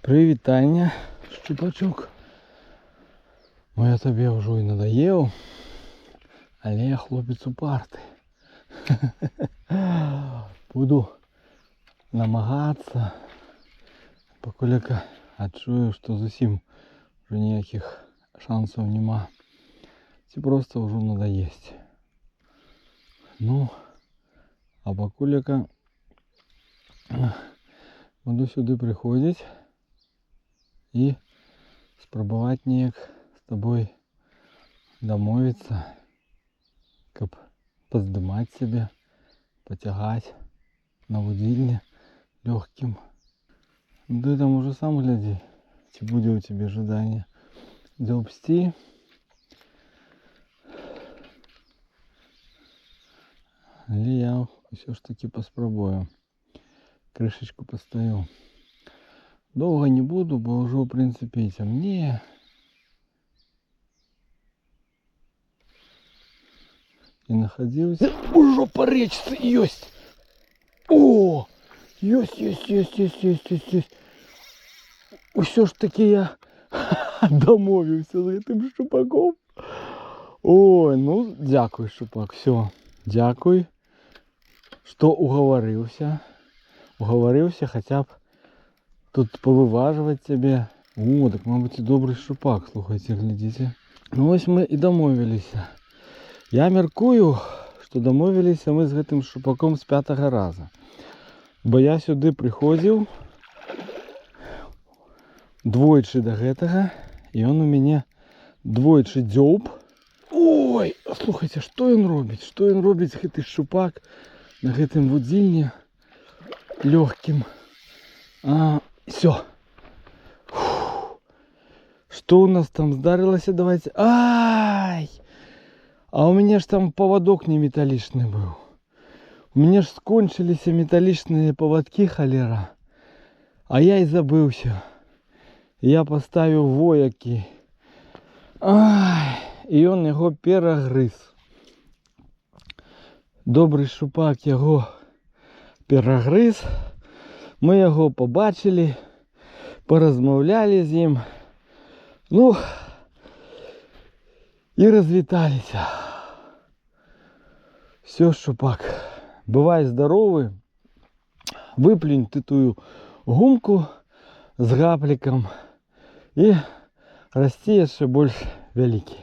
Привітання, щупачок. Ну я тобі вже і надоїв, але я хлопець упартий. Буду намагатися, поколи відчую, що зовсім вже ніяких шансів нема. Це просто вже надоїсть. Ну, а поколи буду сюди приходити і спробувати ніяк з тобою домовиться, как поздымать себе, потягать на будильне легким. Ну, ты там уже сам гляди, чи буде у тебя ожидание довести. Или я все ж таки поспробую. Крышечку постою. Долго не буду, бо уже в принципе темнее. И находился. Уже поречься есть. О! Есть. Все ж таки я домовився з этим щупаком. Ой, ну дякую, щупак. Все, дякую, що уговорився. Уговорився хоча б тут повиважувати тебе. О, так мабуть і добрий щупак, слухайте, глядите. Ну ось ми і домовилися. Я міркую, що домовилися ми з гэтым щупаком з 5-го разу. Бо я сюди приходив двойчы до гэтага, і он у мяне двойчы дзёб. Ой, слухайте, што ён робіць? Што ён робіць, гэты щупак на гэтым вудзільні лёгкім? Всё. Что у нас там здарылася? Давайте. Ай! А у меня ж там поводок не металличный был. У меня ж скончились металличные поводки, холера. А я и забылся. Я поставил вояки. Ай! И он его перегрыз. Добрый щупак его перегрыз. Мы его побачили, порозмовляли з ним. Ну, и развітались. Все, щупак, бывай здоровый. Выплюнь ты ту гумку с гапликом и расти еще больше великий.